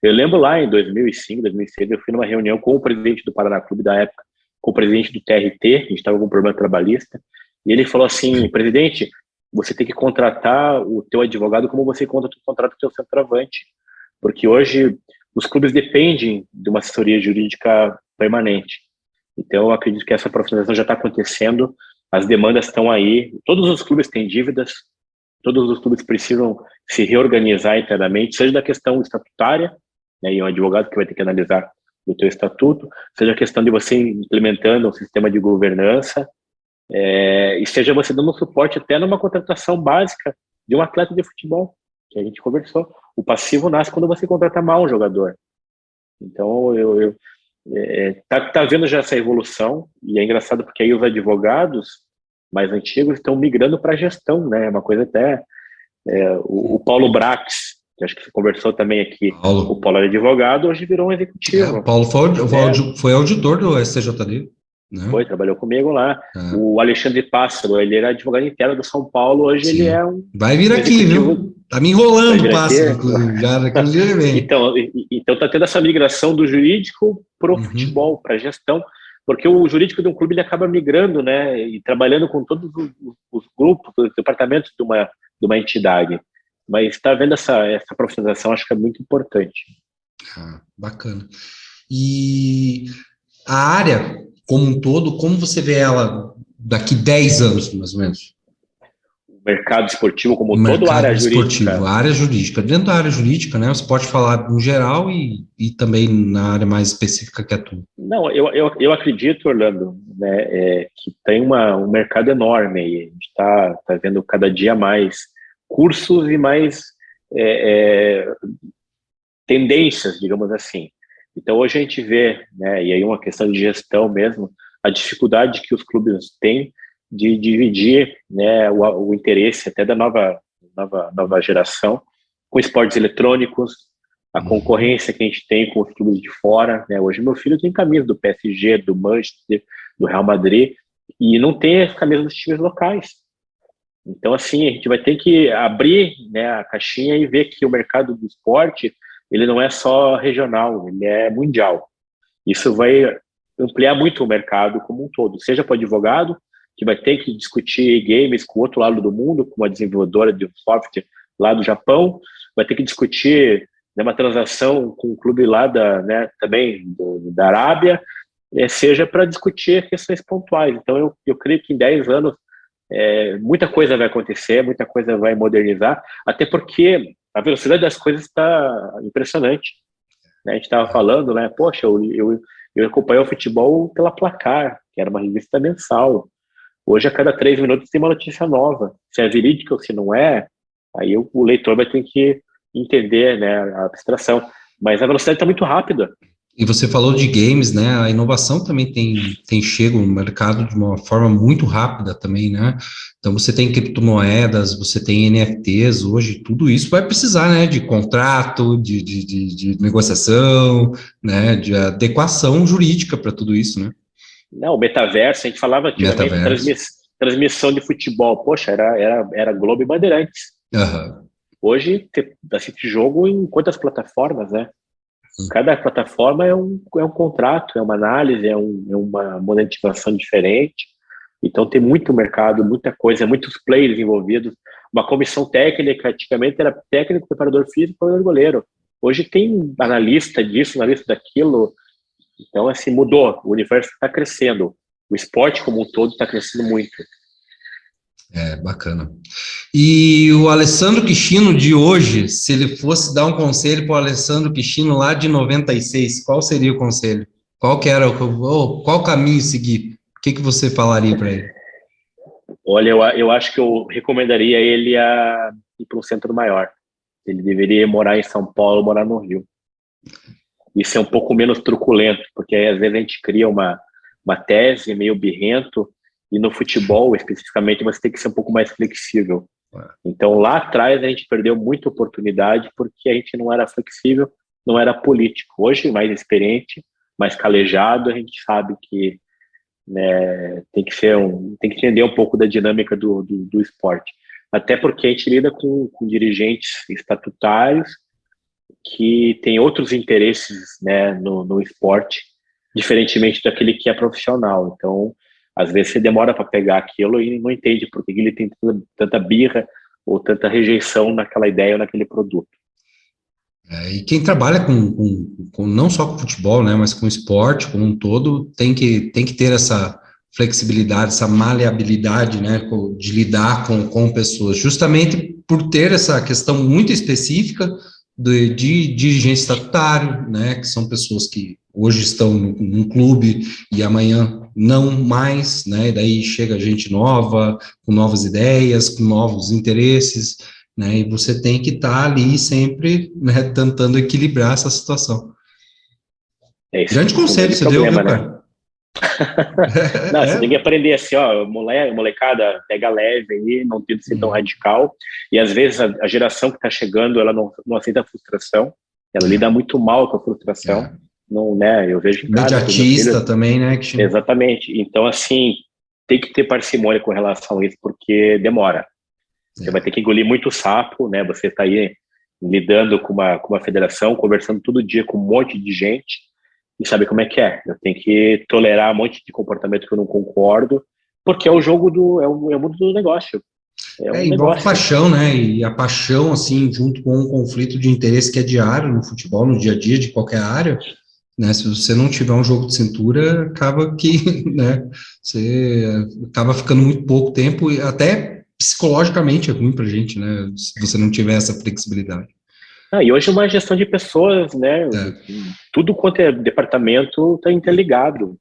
Eu lembro lá em 2005, 2006, eu fui numa reunião com o presidente do Paraná Clube da época, com o presidente do TRT, a gente estava com um problema trabalhista, e ele falou assim, presidente, você tem que contratar o teu advogado como você contrata o teu centroavante, porque hoje os clubes dependem de uma assessoria jurídica permanente. Então, eu acredito que essa profissionalização já está acontecendo, as demandas estão aí, todos os clubes têm dívidas, todos os clubes precisam se reorganizar internamente, seja da questão estatutária, né, e um advogado que vai ter que analisar o teu estatuto, seja a questão de você implementando um sistema de governança, e seja você dando suporte até numa contratação básica de um atleta de futebol, que a gente conversou. O passivo nasce quando você contrata mal um jogador. Então, tá vendo já essa evolução, e é engraçado porque aí os advogados mais antigos estão migrando para a gestão, né? É uma coisa até... o Paulo Brax, que acho que você conversou também aqui. Paulo. O Paulo era advogado, hoje virou um executivo. O Paulo foi auditor do STJD. Né? Foi, trabalhou comigo lá. É. O Alexandre Pássaro, ele era advogado interno do São Paulo, hoje ele é um... Vai vir aqui, viu? Tá me enrolando o Pássaro, inclusive, já naquele dia ele vem. Então tá tendo essa migração do jurídico pro futebol, para gestão, porque o jurídico de um clube ele acaba migrando, né, e trabalhando com todos os grupos, os departamentos de uma entidade. Mas está vendo essa profissionalização, acho que é muito importante. Bacana. E a área como um todo, como você vê ela daqui 10 anos, mais ou menos? O mercado esportivo como um todo, a área jurídica? A área jurídica. Dentro da área jurídica, né, você pode falar no geral e também na área mais específica que é tu. Não, eu acredito, Orlando, né, que tem um mercado enorme aí. A gente está vendo cada dia mais cursos e mais tendências, digamos assim. Então, hoje a gente vê, né, e aí uma questão de gestão mesmo, a dificuldade que os clubes têm de dividir, né, o interesse até da nova geração com esportes eletrônicos, a concorrência que a gente tem com os clubes de fora. Né? Hoje meu filho tem camisa do PSG, do Manchester, do Real Madrid, e não tem a camisa dos times locais. Então, assim, a gente vai ter que abrir, né, a caixinha e ver que o mercado do esporte ele não é só regional, ele é mundial. Isso vai ampliar muito o mercado como um todo, seja para o advogado, que vai ter que discutir games com o outro lado do mundo, com uma desenvolvedora de software lá do Japão, vai ter que discutir, né, uma transação com um clube lá também da Arábia, seja para discutir questões pontuais. Então, eu creio que em 10 anos muita coisa vai acontecer, muita coisa vai modernizar, até porque a velocidade das coisas está impressionante. Né? A gente estava falando, né? Poxa, eu acompanhei o futebol pela Placar, que era uma revista mensal. Hoje, a cada 3 minutos, tem uma notícia nova. Se é verídica ou se não é, aí o leitor vai ter que entender, né, a abstração. Mas a velocidade está muito rápida. E você falou de games, né? A inovação também tem chego no mercado de uma forma muito rápida também, né? Então você tem criptomoedas, você tem NFTs hoje, tudo isso vai precisar, né? De contrato, de negociação, né? De adequação jurídica para tudo isso, né? Não, o metaverso, a gente falava antigamente transmissão de futebol. Poxa, era Globo e Bandeirantes. Uhum. Hoje, assiste jogo em quantas plataformas, né? Cada plataforma é um contrato, é uma análise, é uma monetização diferente. Então, tem muito mercado, muita coisa, muitos players envolvidos. Uma comissão técnica, antigamente era técnico, preparador físico, preparador goleiro. Hoje tem analista disso, analista daquilo. Então, assim, mudou. O universo está crescendo. O esporte como um todo está crescendo muito. Bacana. E o Alessandro Kishino de hoje, se ele fosse dar um conselho para o Alessandro Kishino lá de 96, qual seria o conselho? Qual caminho seguir? O que você falaria para ele? Olha, eu acho que eu recomendaria ele a ir para um centro maior. Ele deveria morar em São Paulo, morar no Rio. Isso é um pouco menos truculento, porque às vezes a gente cria uma tese meio birrento, e no futebol, especificamente, você tem que ser um pouco mais flexível. Então, lá atrás, a gente perdeu muita oportunidade porque a gente não era flexível, não era político. Hoje, mais experiente, mais calejado, a gente sabe que, né, tem que entender um pouco da dinâmica do esporte. Até porque a gente lida com dirigentes estatutários que têm outros interesses, né, no esporte, diferentemente daquele que é profissional. Então, às vezes você demora para pegar aquilo e não entende por que ele tem tanta birra ou tanta rejeição naquela ideia ou naquele produto. E quem trabalha com não só com futebol, né, mas com esporte como um todo, tem que ter essa flexibilidade, essa maleabilidade, né, de lidar com pessoas, justamente por ter essa questão muito específica de dirigente estatutário, né, que são pessoas que hoje estão num clube e amanhã não mais, né, e daí chega gente nova, com novas ideias, com novos interesses, né, e você tem que estar ali sempre, né, tentando equilibrar essa situação. Grande conselho você deu, viu, cara? Não, você tem que aprender assim, ó, molecada, pega leve aí, não tenta ser tão radical. E às vezes a geração que está chegando, ela não aceita a frustração, ela lida muito mal com a frustração. Não, né? Eu vejo em casa que meus Imediatista filhos, também, né? Que... exatamente. Então, assim, tem que ter parcimônia com relação a isso, porque demora. Você vai ter que engolir muito sapo, né? Você está aí lidando com uma federação, conversando todo dia com um monte de gente, e sabe como é que é. Eu tenho que tolerar um monte de comportamento que eu não concordo, porque é o jogo é o mundo do negócio. É um envolve negócio. paixão, né? E a paixão, assim, junto com um conflito de interesse que é diário no futebol, no dia a dia de qualquer área, né? Se você não tiver um jogo de cintura, acaba que, né? Você acaba ficando muito pouco tempo, e até psicologicamente é ruim pra gente, né? Se você não tiver essa flexibilidade. E hoje é uma gestão de pessoas, né? Tudo quanto é departamento está interligado.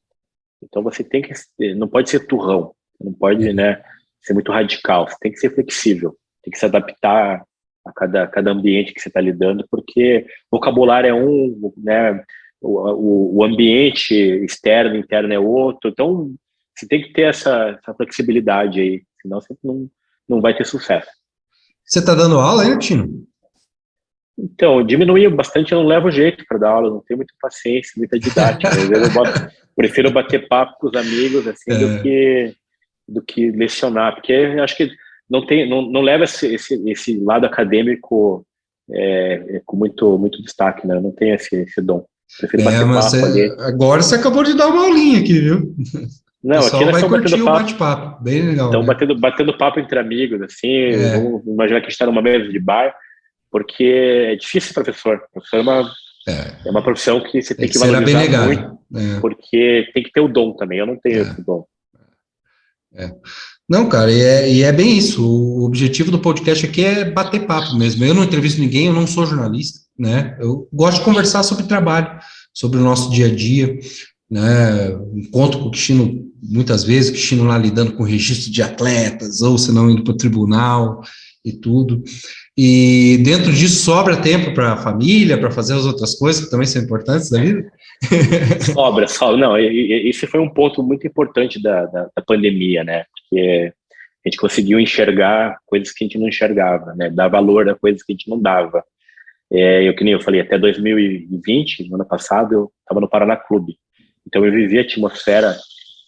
Então você tem que, não pode ser turrão, não pode, né, ser muito radical. Você tem que ser flexível, tem que se adaptar a cada ambiente que você está lidando, porque vocabulário é um, né? O ambiente externo, interno é outro. Então você tem que ter essa flexibilidade aí, senão você não vai ter sucesso. Você está dando aula aí, Tino? Então, diminui bastante, eu não levo jeito para dar aula, não tenho muita paciência, muita didática. Às vezes prefiro bater papo com os amigos assim do que lecionar, porque acho que não leva esse lado acadêmico com muito destaque, né? Eu não tenho esse dom. Prefiro bater Mas papo ali. agora você acabou de dar uma aulinha aqui, viu? O Não, aqui pessoal nós vai estamos curtir batendo o papo. bate-papo, bem legal. Estamos Né? batendo papo entre amigos, assim, vamos imaginar que a gente está numa mesa de bar, porque é difícil, professor. Professor é uma profissão que você tem que valorizar muito, porque tem que ter o dom também. Eu não tenho esse dom. Não, cara, e é bem isso. O objetivo do podcast aqui é bater papo mesmo. Eu não entrevisto ninguém, eu não sou jornalista, né? Eu gosto de conversar sobre trabalho, sobre o nosso dia a dia, né? Encontro com o Cristino muitas vezes, o Cristino lá lidando com registro de atletas, ou se não indo para o tribunal e tudo. E dentro disso sobra tempo para a família, para fazer as outras coisas que também são importantes da vida? Sobra. Não, esse foi um ponto muito importante da pandemia, né? Porque a gente conseguiu enxergar coisas que a gente não enxergava, né? Dar valor a coisas que a gente não dava. Que nem eu falei, até 2020, no ano passado, eu estava no Paraná Clube. Então eu vivi a atmosfera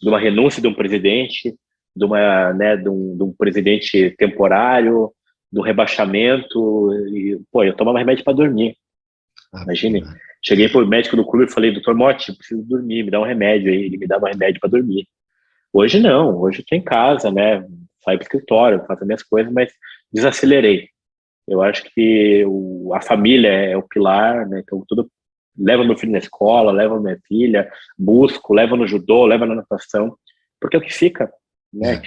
de uma renúncia de um presidente, de um presidente temporário, do rebaixamento, e, eu tomava remédio para dormir. Imagine, cheguei pro médico do clube e falei, doutor Motti, preciso dormir, me dá um remédio aí. Ele me dava um remédio para dormir. Hoje não, hoje eu tô em casa, né? Saio pro escritório, faço minhas coisas, mas desacelerei. Eu acho que a família é o pilar, né? Então tudo, leva meu filho na escola, leva minha filha, busco, leva no judô, leva na natação, porque é o que fica, né?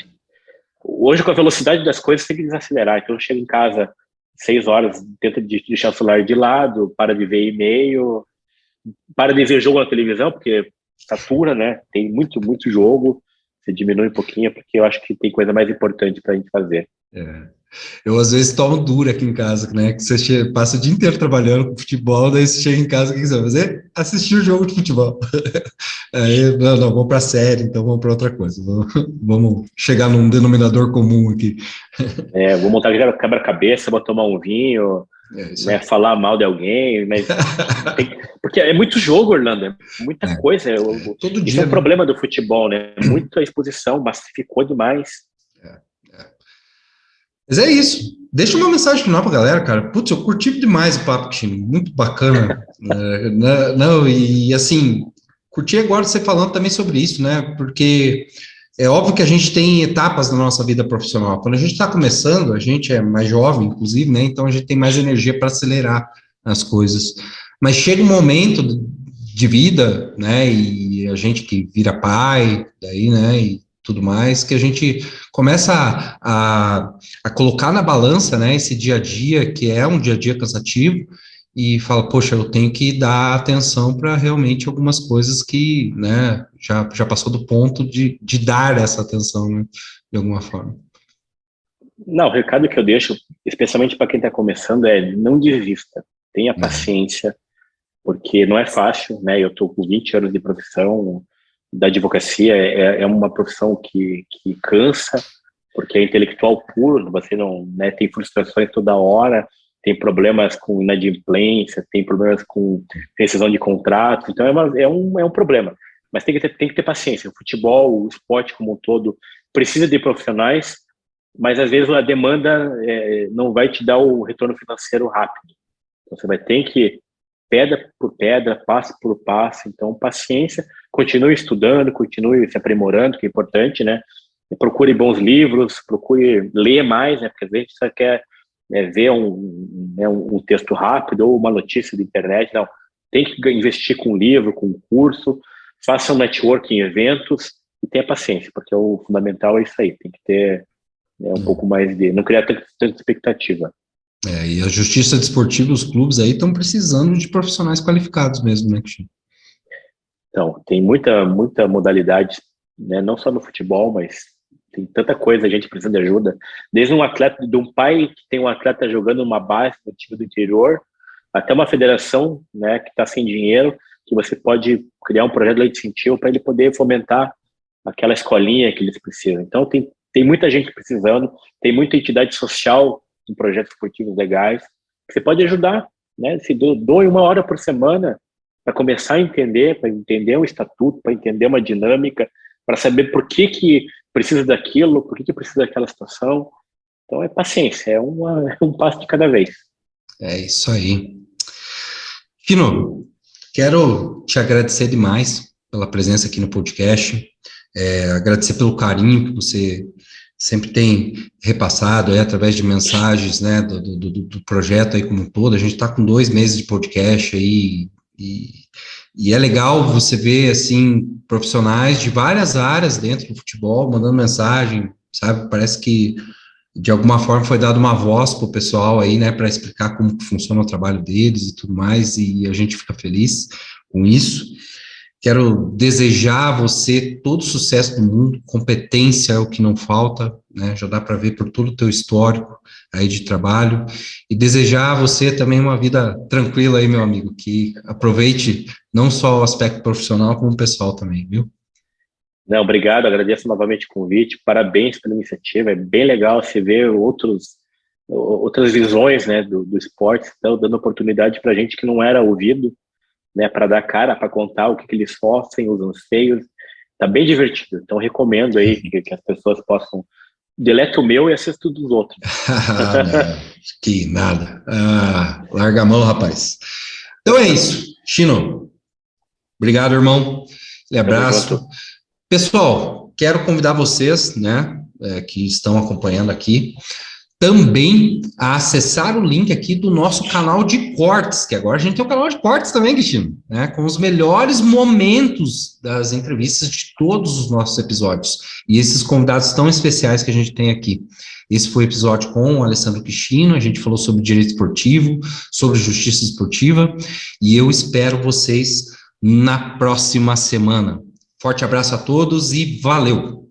Hoje, com a velocidade das coisas, tem que desacelerar. Então eu chego em casa 6 horas, tenta deixar o celular de lado, para de ver e-mail, para de ver jogo na televisão, porque satura, né? Tem muito jogo. Você diminui um pouquinho, porque eu acho que tem coisa mais importante para a gente fazer. Eu, às vezes, tomo duro aqui em casa, né? Que você passa o dia inteiro trabalhando com futebol, daí você chega em casa, o que você vai fazer? Assistir o jogo de futebol. Aí, não, vamos para a série, então vamos para outra coisa. Vamos chegar num denominador comum aqui. Vou montar quebra-cabeça, vou tomar um vinho, né, falar mal de alguém, mas porque é muito jogo, Orlando, é muita coisa. Todo dia, isso é um problema do futebol, né? Muita exposição, massificou demais. Mas é isso. Deixa uma mensagem final pra galera, cara. Putz, eu curti demais o papo, Tino. Muito bacana. Não, e assim, curti agora você falando também sobre isso, né? Porque é óbvio que a gente tem etapas na nossa vida profissional. Quando a gente está começando, a gente é mais jovem, inclusive, né? Então a gente tem mais energia para acelerar as coisas. Mas chega um momento de vida, né? E a gente que vira pai, daí, né? E tudo mais, que a gente começa a colocar na balança, né? Esse dia a dia, que é um dia a dia cansativo, e fala, poxa, eu tenho que dar atenção para realmente algumas coisas que, né, já passou do ponto de dar essa atenção, né, de alguma forma. Não, o recado que eu deixo, especialmente para quem está começando, é não desista, tenha paciência, porque não é fácil, né, eu estou com 20 anos de profissão, da advocacia é uma profissão que cansa, porque é intelectual puro, você não, né, tem frustrações toda hora, tem problemas com inadimplência, tem problemas com rescisão de contrato, então é um problema. Mas tem que ter paciência. O futebol, o esporte como um todo, precisa de profissionais, mas às vezes a demanda não vai te dar o retorno financeiro rápido. Então você vai ter que, pedra por pedra, passo por passo, então paciência, continue estudando, continue se aprimorando, que é importante, né? Procure bons livros, procure ler mais, né? Porque às vezes você quer ver um texto rápido ou uma notícia da internet, não. Tem que investir com livro, com curso, faça um networking em eventos e tenha paciência, porque o fundamental é isso aí, tem que ter um pouco mais não criar tanta expectativa. E a justiça desportiva, os clubes aí estão precisando de profissionais qualificados mesmo, né, Cristiano? Então, tem muita modalidade, né, não só no futebol, mas tem tanta coisa, a gente precisa de ajuda. Desde um atleta, de um pai que tem um atleta jogando numa base no time do interior, até uma federação, né, que está sem dinheiro, que você pode criar um projeto de lei de incentivo para ele poder fomentar aquela escolinha que eles precisam. Então, tem muita gente precisando, tem muita entidade social em projetos esportivos legais, que você pode ajudar, né? Se doe 1 hora por semana para começar a entender, para entender um estatuto, para entender uma dinâmica, para saber por que precisa daquilo, por que precisa daquela situação. Então, é paciência, é um passo de cada vez. É isso aí. Kino, quero te agradecer demais pela presença aqui no podcast, agradecer pelo carinho que você sempre tem repassado aí através de mensagens, né, do projeto aí como um todo. A gente está com 2 meses de podcast aí e é legal você ver, assim, profissionais de várias áreas dentro do futebol mandando mensagem, sabe? Parece que de alguma forma foi dada uma voz para o pessoal aí, né, para explicar como funciona o trabalho deles e tudo mais, e a gente fica feliz com isso. Quero desejar a você todo o sucesso do mundo, competência é o que não falta, né, já dá para ver por todo o teu histórico aí de trabalho, e desejar a você também uma vida tranquila aí, meu amigo, que aproveite não só o aspecto profissional, como o pessoal também, viu? Não, obrigado, agradeço novamente o convite, parabéns pela iniciativa, é bem legal você ver outras visões, né, do esporte, então, dando oportunidade para gente que não era ouvido, né, para dar cara, para contar o que eles sofrem, os anseios, tá bem divertido, então recomendo aí que as pessoas possam, deleta o meu e assista dos outros. Que nada, larga a mão, rapaz. Então é isso, Chino, obrigado, irmão, aquele abraço. Pessoal, quero convidar vocês, né, que estão acompanhando aqui, também a acessar o link aqui do nosso canal de cortes, que agora a gente tem um canal de cortes também, Cristiano, né, com os melhores momentos das entrevistas de todos os nossos episódios, e esses convidados tão especiais que a gente tem aqui. Esse foi o episódio com o Alessandro Cristiano, a gente falou sobre direito esportivo, sobre justiça esportiva, e eu espero vocês na próxima semana. Forte abraço a todos e valeu!